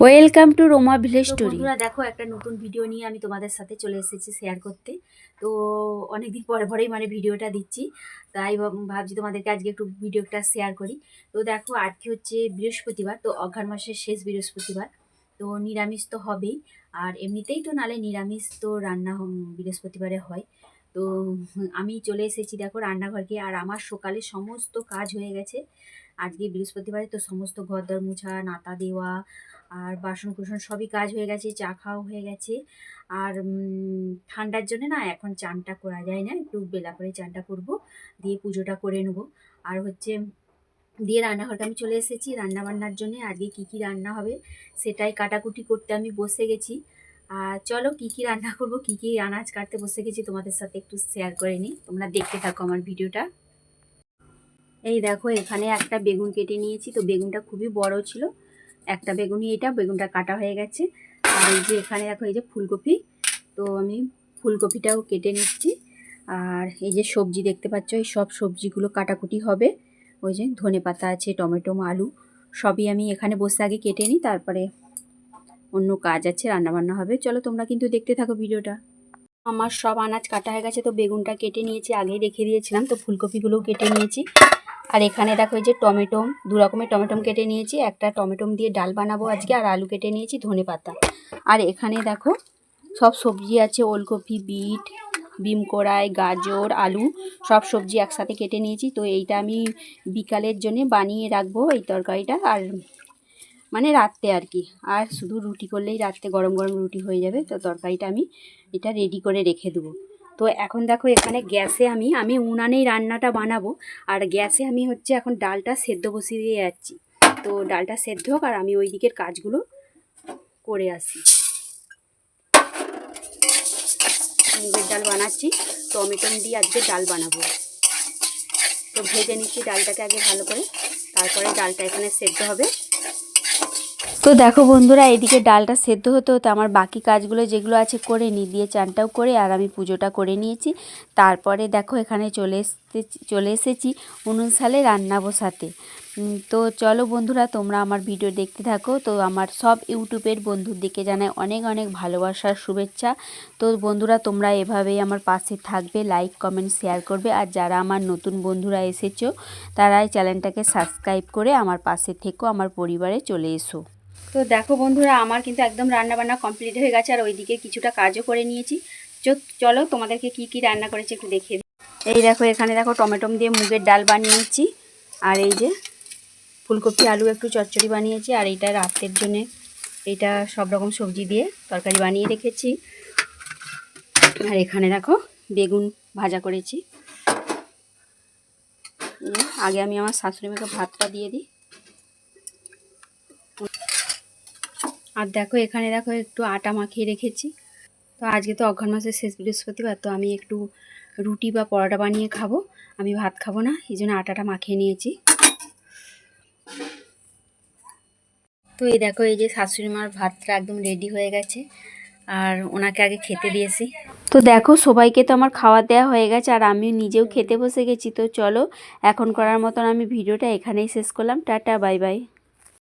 Welcome to Ruma village তো story. বন্ধুরা দেখো, একটা নতুন ভিডিও নিয়ে আমি তোমাদের সাথে চলে এসেছি শেয়ার করতে। তো অনেকদিন পরেই ভিডিওটা দিচ্ছি, তাই ভাবছি তোমাদেরকে আজকে একটু ভিডিওটা শেয়ার করি। তো দেখো, আজকে হচ্ছে বৃহস্পতিবার, তো অঘ্রাণ মাসের শেষ বৃহস্পতিবার। তো নিরামিষ তো হবেই, আর এমনিতেই তো নালে নিরামিষ তো রান্না বৃহস্পতিবারে হয়। তো আমি চলে এসেছি দেখো রান্নাঘরকে, আর আমার সকালে সমস্ত কাজ হয়ে গেছে। আজকে বৃহস্পতিবারে তো সমস্ত ঘরদর মোছা, নাতা দেওয়া, আর বাসন কুসন সবই কাজ হয়ে গেছে, চা খাওয়া হয়ে গেছে। আর ঠান্ডার জন্য না এখন চানটা করা যায় না, একটু বেলা করে চানটা করব, দিয়ে পুজোটা করে নেব। আর হচ্ছে দিয়ে রান্নাঘরটা আমি চলে এসেছি রান্না বান্নার জন্য। আজকে কী কী রান্না হবে সেটাই কাটাকুটি করতে আমি বসে গেছি। আর চলো কী কী রান্না করব, কী কী আনাজ কাটতে বসে গেছি তোমাদের সাথে একটু শেয়ার করে নিই, তোমরা দেখতে থাকো আমার ভিডিওটা। এই দেখো, এখানে একটা বেগুন কেটে নিয়েছি, তো বেগুনটা খুবই বড় ছিল, একটা বেগুনই, এটা বেগুনটা কাটা হয়ে গেছে। আর এই যে এখানে দেখো, এই যে ফুলকপি, তো আমি ফুলকপিটাও কেটে নিচ্ছি। আর এই যে সবজি দেখতে পাচ্ছ, এই সব সবজিগুলো কাটাকুটি হবে। ওই যে ধনেপাতা আছে, টমেটো, আলু সবই আমি এখানে বসে আগে কেটে নিই, তারপরে অন্য কাজ আছে, রান্নাবান্না হবে। চলো তোমরা কিন্তু দেখতে থাকো ভিডিওটা। আমার সব আনাজ কাটা হয়ে গেছে, তো বেগুনটা কেটে নিয়েছি, আগেই রেখে দিয়েছিলাম, তো ফুলকপিগুলোও কেটে নিয়েছি। আর এখানে দেখো, এই যে টমেটো, দু রকমের টমেটো কেটে নিয়েছি, একটা টমেটো দিয়ে ডাল বানাবো আজকে, আর আলু কেটে নিয়েছি, ধনেপাতা। আর এখানে দেখো সব সবজি আছে, ওলকপি, বিট, বিম কড়াই, গাজর, আলু সব সবজি একসাথে কেটে নিয়েছি। তো এইটা আমি বিকালের জন্য বানিয়ে রাখবো এই তরকারিটা, আর মানে রাত্রে আর কি। আর শুধু রুটি করলেই রাত্রে গরম গরম রুটি হয়ে যাবে, তো তরকারিটা আমি এটা রেডি করে রেখে দেবো। তো এখন দেখো, এখানে গ্যাসে আমি উনানেই রান্নাটা বানাবো, আর গ্যাসে আমি হচ্ছে এখন ডালটা সেদ্ধ বসিয়ে দিয়ে যাচ্ছি। তো ডালটা সেদ্ধ হোক, আর আমি ওই দিকের কাজগুলো করে আসি। মুগের ডাল বানাচ্ছি, টমেটো দিয়ে আজকে ডাল বানাবো। তো ভেজে নিচ্ছি ডালটাকে আগে ভালো করে, তারপরে ডালটা এখানে সেদ্ধ হবে। তো দেখো বন্ধুরা, এদিকে ডালটা সেদ্ধ হতে হতে আমার বাকি কাজগুলো যেগুলো আছে করে নিই, দিয়ে চানটাও করে আর আমি পুজোটা করে নিয়েছি। তারপরে দেখো এখানে চলে এসেছি উনুন সালে রান্না বসাতে। তো চলো বন্ধুরা, তোমরা আমার ভিডিও দেখতে থাকো। তো আমার সব ইউটিউবের বন্ধুদেরকে জানাই অনেক অনেক ভালোবাসার শুভেচ্ছা। তো বন্ধুরা, তোমরা এভাবেই আমার পাশে থাকবে, লাইক কমেন্ট শেয়ার করবে, আর যারা আমার নতুন বন্ধুরা এসেছো তারা এই চ্যানেলটাকে সাবস্ক্রাইব করে আমার পাশে থেকো, আমার পরিবারে চলে এসো। তো দেখো বন্ধুরা, আমার কিন্তু একদম রান্নাবান্না কমপ্লিট হয়ে গেছে, আর ওইদিকে কিছুটা কাজও করে নিয়েছি। চলো তোমাদেরকে কি কি রান্না করেছি একটু দেখিয়ে দিই। এই দেখো, এখানে দেখো টমেটো দিয়ে মুগের ডাল বানিয়েছি, আর এই যে ফুলকপি আলু একটু চচ্চড়ি বানিয়েছি, আর এইটা রাতের জন্যে এইটা সব রকম সবজি দিয়ে তরকারি বানিয়ে রেখেছি। আর এখানে দেখো বেগুন ভাজা করেছি। আগে আমি আমার শাশুড়ি মাকে ভাতটা দিয়ে দিই। আর দেখো এখানে দেখো একটু আটা মাখিয়ে রেখেছি। তো আজকে তো অঘ্রাণ মাসের শেষ বৃহস্পতিবার, তো আমি একটু রুটি বা পরোটা বানিয়ে খাবো, আমি ভাত খাবো না, এই জন্য আটাটা মাখিয়ে নিয়েছি। তো এই দেখো, এই যে শাশুড়ি মার ভাতটা একদম রেডি হয়ে গেছে, আর ওনাকে আগে খেতে দিয়েছি। তো দেখো সবাইকে তো আমার খাওয়া দেওয়া হয়ে গেছে, আর আমি নিজেও খেতে বসে গেছি। তো চলো এখন করার মতন আমি ভিডিওটা এখানেই শেষ করলাম। Tata, bye bye.